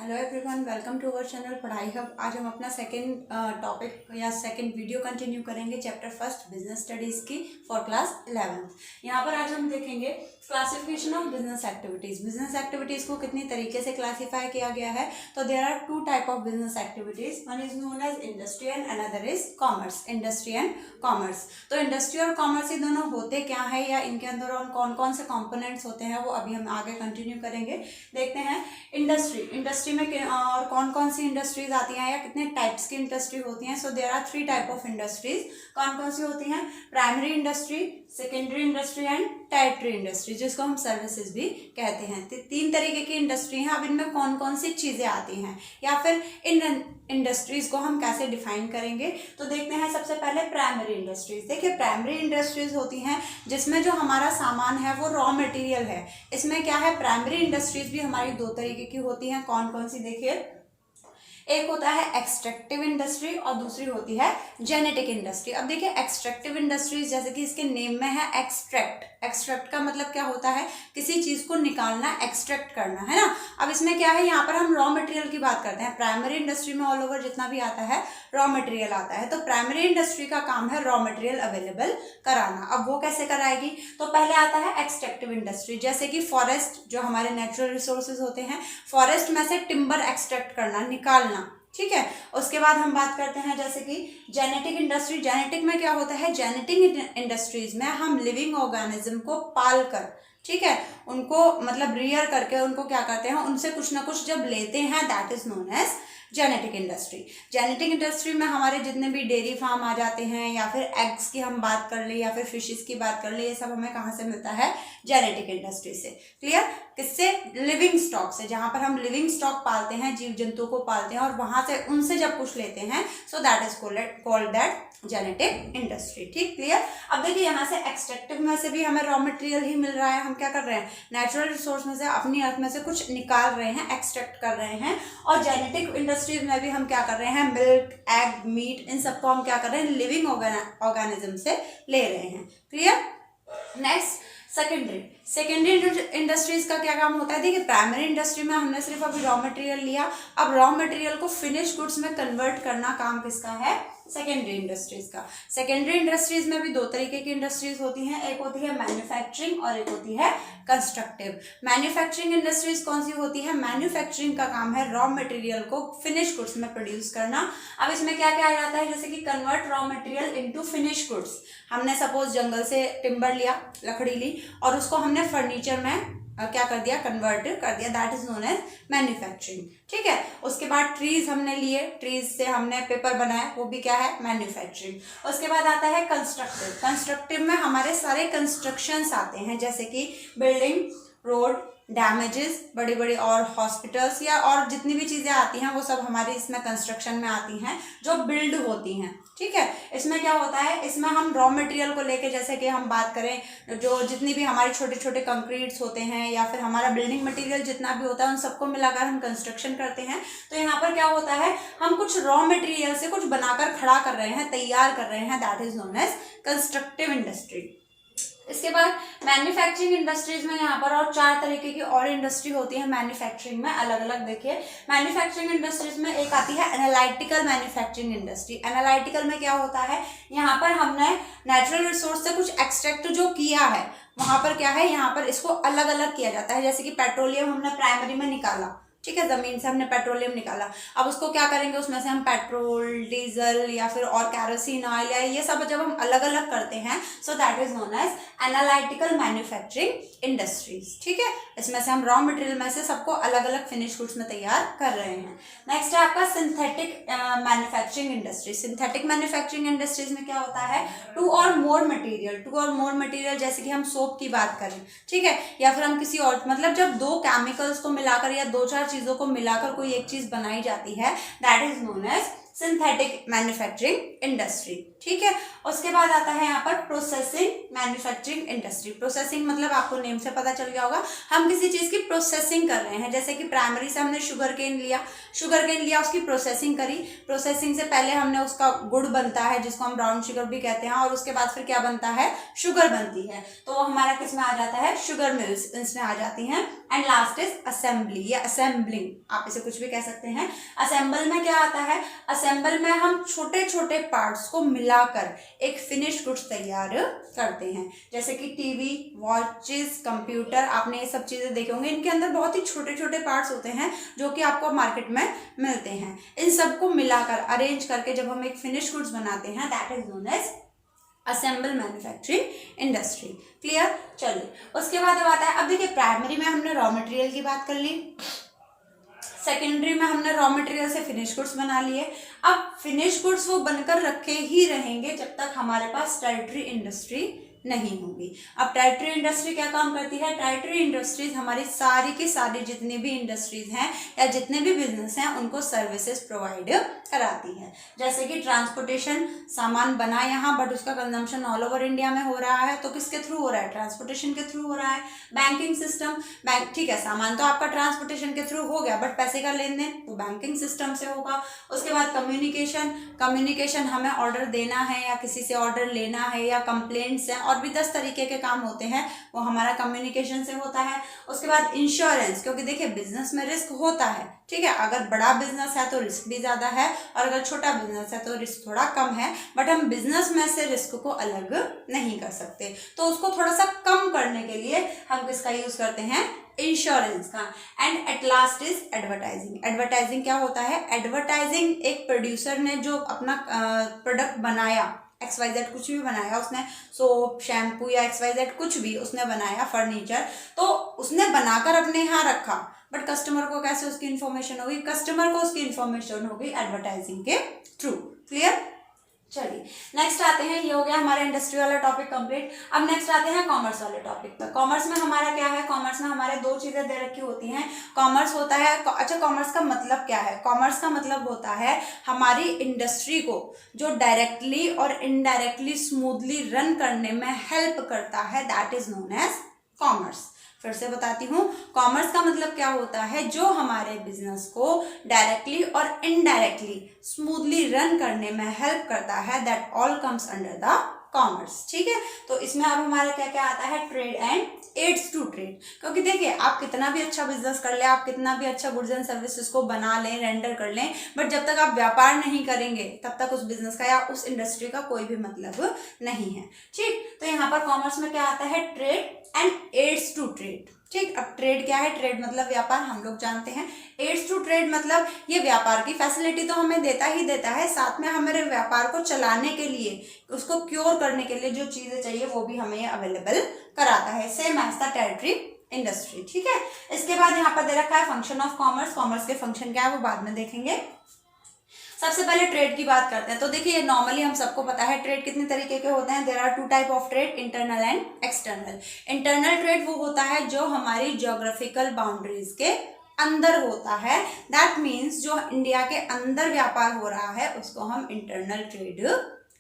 Hello everyone, welcome to our channel Padhai Hub. आज हम अपना सेकंड टॉपिक या सेकंड वीडियो कंटिन्यू करेंगे चैप्टर फर्स्ट बिजनेस स्टडीज़ की फॉर क्लास 11th। यहाँ पर आज हम देखेंगे classification of business activities. Business activities को कितनी तरीके से क्लासीफाई किया गया है। तो there are two type of business activities, one is known as industry and another is commerce. Industry and commerce, तो इंडस्ट्री और कॉमर्स ये दोनों होते क्या है या इनके अंदर और कौन कौन से कॉम्पोनेंट्स होते हैं वो अभी हम आगे कंटिन्यू करेंगे। देखते हैं इंडस्ट्री में और कौन कौन सी इंडस्ट्रीज आती हैं या कितने टाइप्स की इंडस्ट्री होती हैं। So there are three type of industries. कौन कौन सी होती हैं? Primary industry, secondary industry and tertiary industry, जिसको हम सर्विसेज भी कहते हैं। तीन तरीके की इंडस्ट्री हैं। अब इनमें कौन कौन सी चीजें आती हैं या फिर इन इंडस्ट्रीज को हम कैसे डिफाइन करेंगे। तो देखते हैं सबसे पहले प्राइमरी इंडस्ट्रीज। देखिए, प्राइमरी इंडस्ट्रीज होती हैं जिसमें जो हमारा सामान है वो रॉ मटेरियल है। इसमें क्या है, प्राइमरी इंडस्ट्रीज भी हमारी दो तरीके की होती हैं। कौन कौन सी? देखिए, एक होता है एक्सट्रैक्टिव इंडस्ट्री और दूसरी होती है जेनेटिक इंडस्ट्री। अब देखिए, एक्सट्रैक्टिव इंडस्ट्रीज जैसे कि इसके नेम में है एक्सट्रैक्ट। एक्सट्रैक्ट का मतलब क्या होता है? किसी चीज को निकालना, एक्सट्रैक्ट करना, है ना। अब इसमें क्या है, यहाँ पर हम रॉ मटेरियल की बात करते हैं। प्राइमरी इंडस्ट्री में ऑल ओवर जितना भी आता है रॉ मटेरियल आता है। तो प्राइमरी इंडस्ट्री का काम है रॉ मटेरियल अवेलेबल कराना। अब वो कैसे कराएगी? तो पहले आता है एक्सट्रैक्टिव इंडस्ट्री, जैसे कि फॉरेस्ट, जो हमारे नेचुरल रिसोर्सेज होते हैं, फॉरेस्ट में से टिम्बर एक्सट्रैक्ट करना, निकालना, ठीक है। उसके बाद हम बात करते हैं जैसे कि जेनेटिक इंडस्ट्री। जेनेटिक में क्या होता है, जेनेटिक इंडस्ट्रीज में हम लिविंग ऑर्गेनिज्म को पाल कर, ठीक है, उनको मतलब रियर करके उनको क्या करते हैं, उनसे कुछ ना कुछ जब लेते हैं, that is known as genetic industry. Genetic industry में हमारे जितने भी डेयरी फार्म आ जाते हैं या फिर एग्स की हम बात कर ले या फिर फिशेस की बात कर ले, ये सब हमें कहाँ से मिलता है? जेनेटिक इंडस्ट्री से। क्लियर? किससे? लिविंग स्टॉक से, जहां पर हम लिविंग स्टॉक पालते हैं, जीव जंतु को पालते हैं और वहां से उनसे जब कुछ लेते हैं, so that is called that genetic industry. ठीक, क्लियर? अब देखिए, यहाँ से एक्सट्रैक्टिव में से भी हमें रॉ मटेरियल ही मिल रहा है। हम क्या कर रहे हैं, नेचुरल रिसोर्स में से, अपनी अर्थ में से कुछ निकाल रहे हैं, एक्सट्रैक्ट कर रहे हैं। और जेनेटिक इंडस्ट्रीज में भी हम क्या कर रहे हैं, मिल्क, एग, मीट, इन सबको हम क्या कर रहे हैं, लिविंग ऑर्गेनिज्म से ले रहे हैं। क्लियर? नेक्स्ट, सेकेंडरी इंडस्ट्रीज का क्या काम होता है? देखिए, प्राइमरी इंडस्ट्री में हमने सिर्फ अभी रॉ मटेरियल लिया। अब रॉ मटेरियल को फिनिश गुड्स में कन्वर्ट करना काम किसका है? सेकेंडरी इंडस्ट्रीज का। सेकेंडरी इंडस्ट्रीज में भी दो तरीके की इंडस्ट्रीज होती हैं, एक होती है मैन्युफैक्चरिंग और एक होती है कंस्ट्रक्टिव। मैन्युफैक्चरिंग इंडस्ट्रीज कौन सी होती है? मैन्युफैक्चरिंग का काम है रॉ मटेरियल को फिनिश गुड्स में प्रोड्यूस करना। अब इसमें क्या क्या आ जाता है, जैसे कि convert raw material into finish goods. हमने सपोज जंगल से टिम्बर लिया, लकड़ी ली और उसको हमने फर्नीचर में क्या कर दिया, कन्वर्ट कर दिया, that is known as manufacturing. ठीक है। उसके बाद ट्रीज हमने लिए, ट्रीज से हमने पेपर बनाया, वो भी क्या है? मैन्युफैक्चरिंग। उसके बाद आता है कंस्ट्रक्टिव। कंस्ट्रक्टिव में हमारे सारे कंस्ट्रक्शंस आते हैं, जैसे कि बिल्डिंग, रोड, डैमेजेस, बड़ी बड़ी और हॉस्पिटल्स या और जितनी भी चीजें आती हैं वो सब हमारी इसमें कंस्ट्रक्शन में आती हैं, जो बिल्ड होती हैं। ठीक है। इसमें क्या होता है, इसमें हम रॉ मटेरियल को लेके, जैसे कि हम बात करें, जो जितनी भी हमारे छोटे छोटे कंक्रीट्स होते हैं या फिर हमारा बिल्डिंग मटेरियल जितना भी होता है, उन सबको मिलाकर हम कंस्ट्रक्शन करते हैं। तो यहाँ पर क्या होता है, हम कुछ रॉ मटेरियल से कुछ बनाकर खड़ा कर रहे हैं, तैयार कर रहे हैं, that is known as constructive industry. इसके बाद मैन्युफैक्चरिंग इंडस्ट्रीज में यहाँ पर और चार तरीके की और इंडस्ट्री होती है मैन्युफैक्चरिंग में, अलग अलग। देखिए, मैन्युफैक्चरिंग इंडस्ट्रीज में एक आती है एनालिटिकल मैन्युफैक्चरिंग इंडस्ट्री। एनालिटिकल में क्या होता है, यहाँ पर हमने नेचुरल रिसोर्स से कुछ एक्सट्रैक्ट जो किया है, वहां पर क्या है, यहाँ पर इसको अलग अलग किया जाता है। जैसे कि पेट्रोलियम हमने प्राइमरी में निकाला, ठीक है, जमीन से हमने पेट्रोलियम निकाला। अब उसको क्या करेंगे, उसमें से हम पेट्रोल, डीजल या फिर और कैरोसिन ऑयल या ये सब जब हम अलग अलग करते हैं, so that is known as analytical manufacturing industries. ठीक है। इसमें से हम रॉ मटेरियल में से सबको अलग अलग फिनिश गुड्स में तैयार कर रहे हैं। नेक्स्ट है आपका synthetic manufacturing industry. Synthetic manufacturing industries में क्या होता है, टू और मोर मटेरियल, जैसे कि हम सोप की बात करें, ठीक है, या फिर हम किसी और, मतलब जब दो केमिकल्स को मिलाकर या दो चार चीजों को मिलाकर कोई एक चीज बनाई जाती है, that is known as synthetic manufacturing industry. ठीक है। उसके बाद आता है यहाँ पर प्रोसेसिंग मैन्युफैक्चरिंग इंडस्ट्री। प्रोसेसिंग मतलब आपको नेम से पता चल गया होगा, हम किसी चीज की प्रोसेसिंग कर रहे हैं। जैसे कि प्राइमरी से हमने शुगर केन लिया, शुगर केन लिया, उसकी प्रोसेसिंग करी, प्रोसेसिंग से पहले हमने उसका गुड़ बनता है जिसको हम ब्राउन शुगर भी कहते हैं, और उसके बाद फिर क्या बनता है, शुगर बनती है, तो वो हमारा किस में आ जाता है, शुगर मिल्स इसमें आ जाती हैं। एंड लास्ट इज असेंबली या असेंबलिंग, आप इसे कुछ भी कह सकते हैं। असेंबल में क्या आता है, असेंबल में हम छोटे छोटे पार्ट्स को मिलाकर एक फिनिश गुड्स तैयार करते हैं, जैसे कि टीवी, वॉचेस, कंप्यूटर, आपने ये सब चीजें देखे होंगे, इनके अंदर बहुत ही छोटे छोटे पार्ट्स होते हैं जो कि आपको मार्केट में मिलते हैं। इन सबको मिलाकर अरेंज करके जब हम एक फिनिश गुड्स बनाते हैं, that is known as assemble manufacturing industry. Clear? चलिए, उसके बाद अब आता है, अब देखिए प्राइमरी में हमने रॉ मटेरियल की बात कर ली, सेकेंडरी में हमने रॉ मटेरियल से फिनिश गुड्स बना लिए। अब फिनिश गुड्स वो बनकर रखे ही रहेंगे जब तक हमारे पास टेरिटरी इंडस्ट्री नहीं होगी। अब टेरिटरी इंडस्ट्री क्या काम करती है, टेरिटरी इंडस्ट्रीज हमारी सारी की सारी जितनी भी इंडस्ट्रीज हैं या जितने भी बिजनेस हैं उनको सर्विसेज प्रोवाइड कराती है, जैसे कि ट्रांसपोर्टेशन, सामान बना यहाँ बट उसका कंजम्पशन ऑल ओवर इंडिया में हो रहा है, तो किसके थ्रू हो रहा है, ट्रांसपोर्टेशन के थ्रू हो रहा है। बैंकिंग सिस्टम, बैंक, ठीक है, सामान तो आपका ट्रांसपोर्टेशन के थ्रू हो गया बट पैसे का लेन देन तो बैंकिंग सिस्टम से होगा। उसके बाद कम्युनिकेशन, कम्युनिकेशन हमें ऑर्डर देना है या किसी से ऑर्डर लेना है या कंप्लेंट्स हैं और भी 10 तरीके के काम होते हैं, वो हमारा कम्युनिकेशन से होता है। उसके बाद इंश्योरेंस, क्योंकि देखिए बिजनेस में रिस्क होता है, ठीक है, अगर बड़ा बिजनेस है तो रिस्क भी ज्यादा है और अगर छोटा बिजनेस है तो रिस्क थोड़ा कम है, बट हम बिजनेस में से रिस्क को अलग नहीं कर सकते, तो उसको थोड़ा सा कम करने के लिए हम किसका यूज करते हैं, इंश्योरेंस का। And at last is advertising. Advertising क्या होता है, एडवर्टाइजिंग एक प्रोड्यूसर ने जो अपना प्रोडक्ट बनाया, XYZ कुछ भी बनाया उसने, सोप, शैम्पू या XYZ कुछ भी उसने बनाया, फर्नीचर, तो उसने बनाकर अपने यहाँ रखा, बट कस्टमर को कैसे उसकी इन्फॉर्मेशन होगी, कस्टमर को उसकी इन्फॉर्मेशन होगी एडवर्टाइजिंग के थ्रू। क्लियर? चलिए नेक्स्ट आते हैं, ये हो गया हमारा इंडस्ट्री वाला टॉपिक कंप्लीट। अब नेक्स्ट आते हैं कॉमर्स वाले टॉपिक पर। कॉमर्स में हमारा क्या है, कॉमर्स में हमारे दो चीजें दे रखी होती हैं। कॉमर्स होता है, अच्छा कॉमर्स का मतलब क्या है, कॉमर्स का मतलब होता है हमारी इंडस्ट्री को जो डायरेक्टली और इनडायरेक्टली स्मूथली रन करने में हेल्प करता है, that is known as commerce. फिर से बताती हूँ, कॉमर्स का मतलब क्या होता है, जो हमारे बिजनेस को डायरेक्टली और इनडायरेक्टली स्मूथली रन करने में हेल्प करता है, that all comes under the commerce. ठीक है, तो इसमें अब हमारा क्या क्या आता है, trade and aids to trade. क्योंकि देखिए आप कितना भी अच्छा बिजनेस कर ले, आप कितना भी अच्छा गुड्स एंड सर्विसेज को बना लें, रेंडर कर लें, बट जब तक आप व्यापार नहीं करेंगे तब तक उस बिजनेस का या उस इंडस्ट्री का कोई भी मतलब नहीं है। ठीक, तो यहाँ पर कॉमर्स में क्या आता है, trade and aids to trade. ठीक, अब ट्रेड क्या है, ट्रेड मतलब व्यापार, हम लोग जानते हैं। एड्स टू ट्रेड मतलब ये व्यापार की फैसिलिटी तो हमें देता ही देता है, साथ में हमारे व्यापार को चलाने के लिए, उसको क्योर करने के लिए जो चीजें चाहिए वो भी हमें अवेलेबल कराता है, same as the territory industry. ठीक है, इसके बाद यहाँ पर दे रखा है फंक्शन ऑफ कॉमर्स। कॉमर्स के फंक्शन क्या है वो बाद में देखेंगे। सबसे पहले ट्रेड की बात करते हैं। तो देखिए नॉर्मली हम सबको पता है ट्रेड कितने तरीके के होते हैं, there are 2 type of trade, internal and external. Internal trade वो होता है जो हमारी ज्योग्राफिकल बाउंड्रीज के अंदर होता है, दैट मीन्स जो इंडिया के अंदर व्यापार हो रहा है उसको हम इंटरनल ट्रेड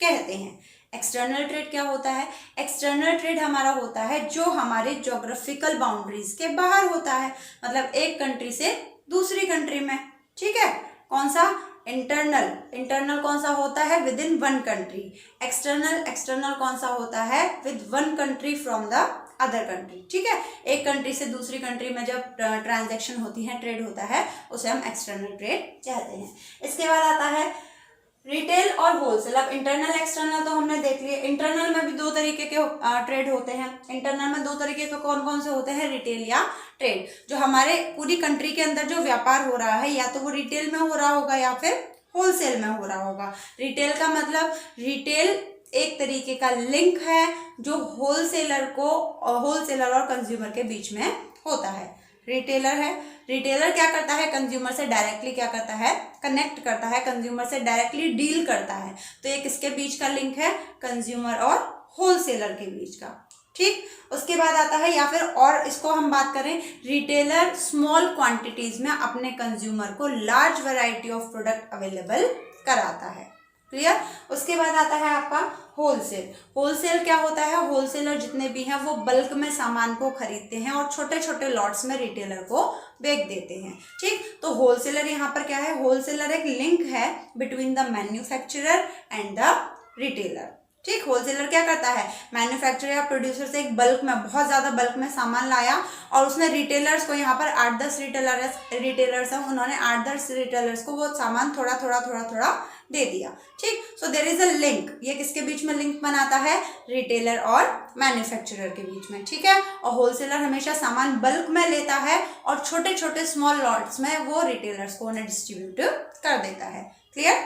कहते हैं। एक्सटर्नल ट्रेड क्या होता है, एक्सटर्नल ट्रेड हमारा होता है जो हमारे ज्योग्राफिकल बाउंड्रीज के बाहर होता है, मतलब एक कंट्री से दूसरी कंट्री में। ठीक है, कौन सा, इंटरनल, इंटरनल कौन सा होता है, with in one country. External, external कौन सा होता है, with one country from the other country. ठीक है, एक कंट्री से दूसरी कंट्री में जब ट्रांजैक्शन होती है, ट्रेड होता है, उसे हम एक्सटर्नल ट्रेड कहते हैं। इसके बाद आता है रिटेल और होलसेल। अब इंटरनल एक्सटर्नल तो हमने देख लिए। इंटरनल में भी 2 तरीके के ट्रेड होते हैं। इंटरनल में 2 तरीके के कौन कौन से होते हैं, रिटेल या ट्रेड। जो हमारे पूरी कंट्री के अंदर जो व्यापार हो रहा है या तो वो रिटेल में हो रहा होगा या फिर होलसेल में हो रहा होगा। रिटेल का मतलब, रिटेल एक तरीके का लिंक है जो होलसेलर और कंज्यूमर के बीच में होता है। रिटेलर है, रिटेलर क्या करता है, कंज्यूमर से डायरेक्टली क्या करता है, कनेक्ट करता है, कंज्यूमर से डायरेक्टली डील करता है। तो ये किसके बीच का लिंक है, कंज्यूमर और होलसेलर के बीच का। ठीक, उसके बाद आता है, या फिर और इसको हम बात करें, रिटेलर स्मॉल क्वांटिटीज में अपने कंज्यूमर को large variety of product available कराता है। क्लियर। उसके बाद आता है आपका होलसेल। होलसेल क्या होता है? होलसेलर जितने भी हैं वो बल्क में सामान को खरीदते हैं और छोटे छोटे लॉट्स में रिटेलर को बेच देते हैं। ठीक, तो होलसेलर यहाँ पर क्या है? होलसेलर एक लिंक है between the manufacturer and the retailer. ठीक, होलसेलर क्या करता है? मैन्युफैक्चरर या प्रोड्यूसर से एक बल्क में, बहुत ज़्यादा बल्क में सामान लाया और उसने रिटेलर्स को, यहाँ पर 8-10 रिटेलर्स हैं, उन्होंने 8-10 रिटेलर्स को वो सामान थोड़ा थोड़ा दे दिया। ठीक, so there is a link. ये किसके बीच में लिंक बनाता है? रिटेलर और मैन्युफैक्चरर के बीच में। ठीक है, और होलसेलर हमेशा सामान बल्क में लेता है और छोटे छोटे स्मॉल लॉट्स में वो रिटेलर्स को उन्हें डिस्ट्रीब्यूट कर देता है। Clear?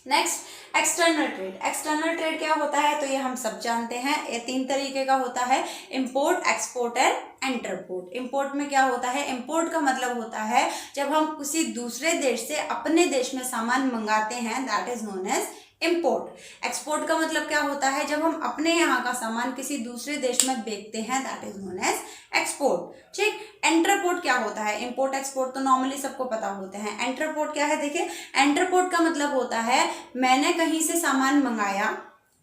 Next, external trade. External trade क्या होता है? तो ये हम सब जानते हैं, ये 3 तरीके का होता है, import, export and interport. Import में क्या होता है? इंपोर्ट का मतलब होता है जब हम किसी दूसरे देश से अपने देश में सामान मंगाते हैं, that is known as import. Export का मतलब क्या होता है? जब हम अपने यहाँ का सामान किसी दूसरे देश में बेचते हैं, that is known as export. ठीक, एंटरपोर्ट क्या होता है? इंपोर्ट एक्सपोर्ट तो नॉर्मली सबको पता होते हैं। एंटरपोर्ट क्या है? देखिए, एंटरपोर्ट का मतलब होता है मैंने कहीं से सामान मंगाया,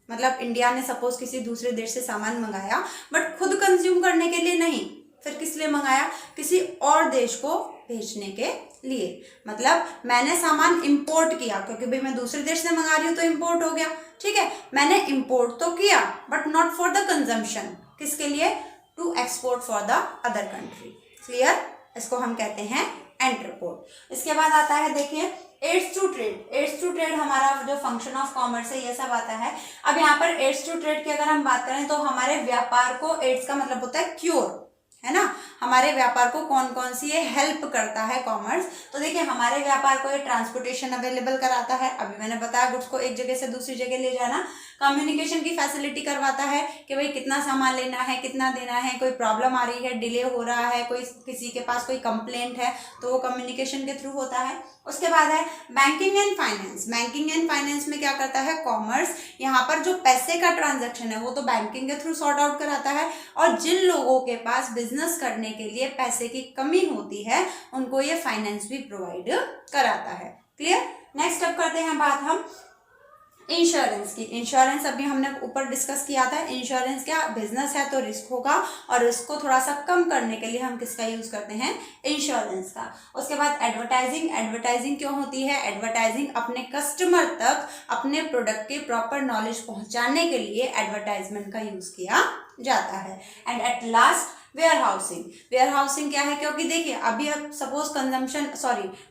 मतलब इंडिया ने सपोज किसी दूसरे देश से सामान मंगाया, बट खुद कंज्यूम करने के लिए नहीं, फिर किस लिए मंगाया? किसी और देश को भेजने के लिए। मतलब मैंने सामान इंपोर्ट किया, क्योंकि भाई मैं दूसरे देश से मंगा रही हूँ तो इंपोर्ट हो गया। ठीक है, मैंने इंपोर्ट तो किया but not for the consumption. किसके लिए? To export for the other country. Clear? इसको हम कहते हैं एंटरपोर्ट। इसके बाद आता है, देखिए, aids to trade. Aids to trade हमारा जो फंक्शन ऑफ कॉमर्स है, ये सब आता है। अब यहाँ पर एड्स टू ट्रेड की अगर हम बात करें तो हमारे व्यापार को, एड्स का मतलब होता है क्योर, है ना, हमारे व्यापार को कौन कौन सी ये हेल्प करता है कॉमर्स। तो देखिए, हमारे व्यापार को ये ट्रांसपोर्टेशन अवेलेबल कराता है, अभी मैंने बताया गुड्स को एक जगह से दूसरी जगह ले जाना। कम्युनिकेशन की फैसिलिटी करवाता है कि भाई कितना सामान लेना है, कितना देना है, कोई प्रॉब्लम आ रही है, डिले हो रहा है, कोई किसी के पास कोई कंप्लेंट है, तो वो कम्युनिकेशन के थ्रू होता है। उसके बाद है banking and finance. Banking and finance में क्या करता है कॉमर्स? यहाँ पर जो पैसे का ट्रांजैक्शन है वो तो बैंकिंग के थ्रू सॉर्ट आउट कराता है, और जिन लोगों के पास बिजनेस करने के लिए पैसे की कमी होती है उनको ये फाइनेंस भी प्रोवाइड कराता है। क्लियर? नेक्स्ट अब करते हैं बात हम इंश्योरेंस की। इंश्योरेंस अभी हमने ऊपर डिस्कस किया था। इंश्योरेंस क्या? बिजनेस है तो रिस्क होगा, और रिस्क को थोड़ा सा कम करने के लिए हम किसका यूज करते हैं? इंश्योरेंस का। उसके बाद एडवर्टाइजिंग। एडवर्टाइजिंग क्यों होती है? एडवर्टाइजिंग अपने कस्टमर तक अपने प्रोडक्ट के प्रॉपर नॉलेज पहुंचाने के लिए एडवर्टाइजमेंट का यूज किया जाता है। And at last warehousing. Warehousing क्या है? क्योंकि देखिए, अभी अब सपोज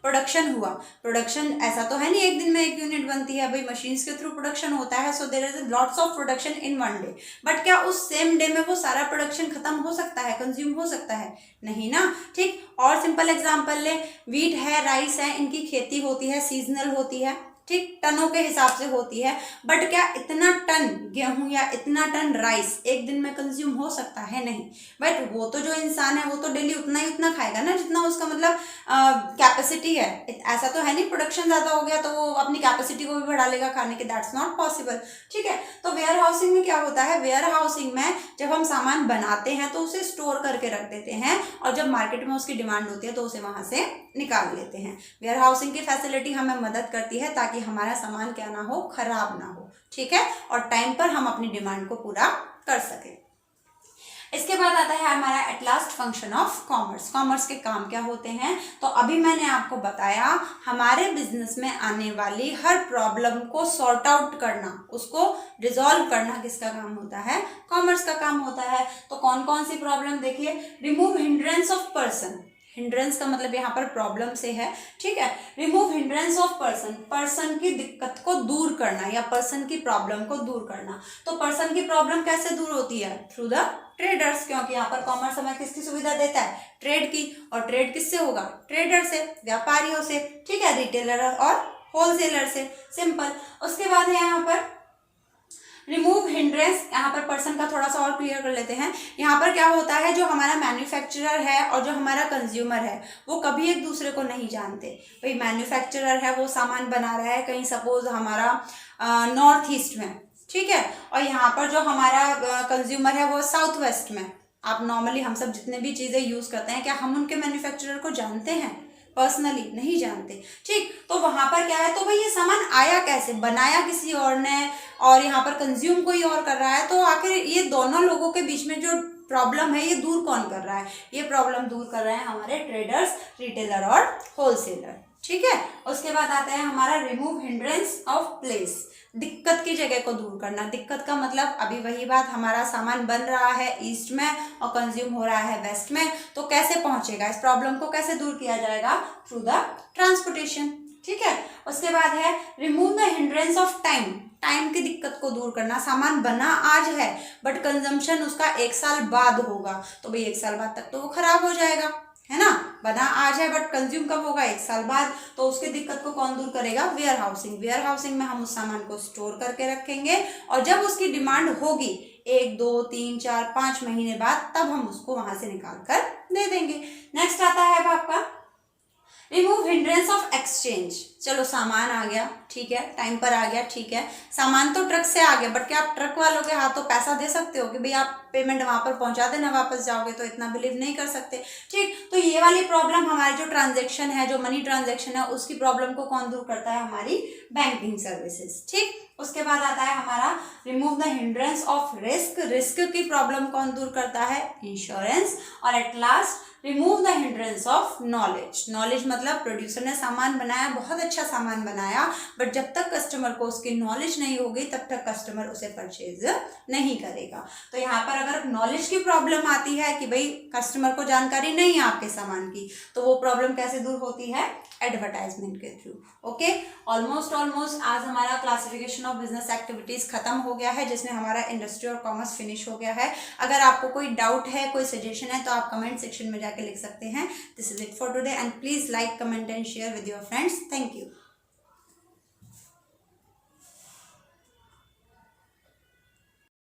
प्रोडक्शन हुआ, प्रोडक्शन ऐसा तो है नहीं एक दिन में एक यूनिट बनती है, भाई मशीन्स के थ्रू प्रोडक्शन होता है, so there is lots of production in one day. But क्या उस सेम डे में वो सारा प्रोडक्शन खत्म हो सकता है, कंज्यूम हो सकता है? नहीं ना। ठीक, और सिंपल एग्जाम्पल ले, व्हीट है, राइस है, इनकी खेती होती है, सीजनल होती है, ठीक, टनों के हिसाब से होती है, बट क्या इतना टन गेहूं या इतना टन राइस एक दिन में कंज्यूम हो सकता है? नहीं। बट वो तो जो इंसान है वो तो डेली उतना ही उतना खाएगा ना जितना उसका मतलब कैपेसिटी है। ऐसा तो है नहीं प्रोडक्शन ज्यादा हो गया तो वो अपनी कैपेसिटी को भी बढ़ा लेगा खाने की, दैट्स नॉट पॉसिबल। ठीक है, तो वेयर हाउसिंग में क्या होता है? वेयर हाउसिंग में जब हम सामान बनाते हैं तो उसे स्टोर करके रख देते हैं, और जब मार्केट में उसकी डिमांड होती है तो उसे वहां से निकाल लेते हैं। वेयर हाउसिंग की फैसिलिटी हमें मदद करती है ताकि हमारा सामान क्या ना हो, खराब ना हो। ठीक है, और टाइम पर हम अपनी डिमांड को पूरा कर सकें। इसके बाद आता है हमारा at last function of commerce. Commerce के काम क्या होते हैं? तो अभी मैंने आपको बताया, हमारे बिजनेस में आने वाली हर प्रॉब्लम को सॉर्ट आउट करना, उसको रिजॉल्व करना किसका काम होता है? कॉमर्स का काम होता है। तो कौन कौन सी प्रॉब्लम? देखिए, remove hindrance of person. Hindrance का मतलब यहाँ पर प्रॉब्लम से है। ठीक है, remove hindrance of person, person की दिक्कत को दूर करना या पर्सन की प्रॉब्लम को दूर करना। तो पर्सन की प्रॉब्लम कैसे दूर होती है? थ्रू द ट्रेडर्स, क्योंकि यहाँ पर कॉमर्स हमें किसकी सुविधा देता है? ट्रेड की, और ट्रेड किससे होगा? ट्रेडर से, व्यापारियों से। ठीक है, रिटेलर और होलसेलर से, सिंपल। उसके बाद है यहाँ पर रिमूव हिंड्रेंस। यहाँ पर पर्सन का थोड़ा सा और क्लियर कर लेते हैं। यहाँ पर क्या होता है, जो हमारा मैन्युफैक्चरर है और जो हमारा कंज्यूमर है वो कभी एक दूसरे को नहीं जानते। भाई मैन्युफैक्चरर है, वो सामान बना रहा है कहीं सपोज हमारा नॉर्थ ईस्ट में, ठीक है, और यहाँ पर जो हमारा कंज्यूमर है वो साउथ वेस्ट में। आप नॉर्मली हम सब जितने भी चीज़ें यूज़ करते हैं, क्या हम उनके मैन्युफैक्चरर को जानते हैं? पर्सनली नहीं जानते। ठीक, तो वहां पर क्या है, तो भाई ये सामान आया कैसे, बनाया किसी और ने और यहाँ पर कंज्यूम कोई और कर रहा है, तो आखिर ये दोनों लोगों के बीच में जो प्रॉब्लम है ये दूर कौन कर रहा है? ये प्रॉब्लम दूर कर रहे हैं हमारे ट्रेडर्स, रिटेलर और होलसेलर। ठीक है, उसके बाद आता है हमारा रिमूव हिंड्रेंस ऑफ प्लेस, दिक्कत की जगह को दूर करना। दिक्कत का मतलब अभी वही बात, हमारा सामान बन रहा है ईस्ट में और कंज्यूम हो रहा है वेस्ट में, तो कैसे पहुंचेगा? इस प्रॉब्लम को कैसे दूर किया जाएगा? Through the transportation. ठीक है, उसके बाद है remove the hindrance of time, time की दिक्कत को दूर करना। सामान बना आज है बट कंजम्पशन उसका 1 साल बाद होगा, तो भाई 1 साल बाद तक तो वो खराब हो जाएगा, है ना। बना आज है बट कंज्यूम कब होगा? 1 साल बाद, तो उसकी दिक्कत को कौन दूर करेगा? Where housing. वेयर हाउसिंग में हम उस सामान को स्टोर करके रखेंगे और जब उसकी डिमांड होगी 1, 2, 3, 4, 5 महीने बाद, तब हम उसको वहां से निकाल कर दे देंगे। नेक्स्ट आता है अब आपका रिमूव हिंड्रेंस ऑफ एक्सचेंज। चलो सामान आ गया, ठीक है, टाइम पर आ गया, ठीक है, सामान तो ट्रक से आ गया, बट क्या आप ट्रक वालों के हाथों पैसा दे सकते हो कि भाई आप पेमेंट वहां पर पहुंचा देना, वापस जाओगे? तो इतना बिलीव नहीं कर सकते। ठीक, तो ये वाली प्रॉब्लम हमारी जो ट्रांजेक्शन है, जो मनी ट्रांजेक्शन है, उसकी प्रॉब्लम को कौन दूर करता है? हमारी बैंकिंग सर्विसेज। ठीक, उसके बाद आता है हमारा remove the hindrance of risk, risk की प्रॉब्लम कौन दूर करता है? इंश्योरेंस। और at last remove the hindrance of knowledge, knowledge मतलब प्रोड्यूसर ने सामान बनाया, बहुत अच्छा सामान बनाया, बट जब तक कस्टमर को उसकी नॉलेज नहीं होगी तब तक कस्टमर उसे परचेज नहीं करेगा। तो यहाँ पर अगर नॉलेज की प्रॉब्लम आती है कि भाई कस्टमर को जानकारी नहीं है आपके सामान की, तो वो प्रॉब्लम कैसे दूर होती है? एडवर्टाइजमेंट के थ्रू। ओके, ऑलमोस्ट आज हमारा क्लासिफिकेशन ऑफ बिजनेस एक्टिविटीज खत्म हो गया है, जिसमें हमारा इंडस्ट्री और कॉमर्स फिनिश हो गया है। अगर आपको कोई डाउट है, कोई सजेशन है, तो आप कमेंट सेक्शन में जाके लिख सकते हैं। This is it for today and please like, comment and share with your friends. Thank you.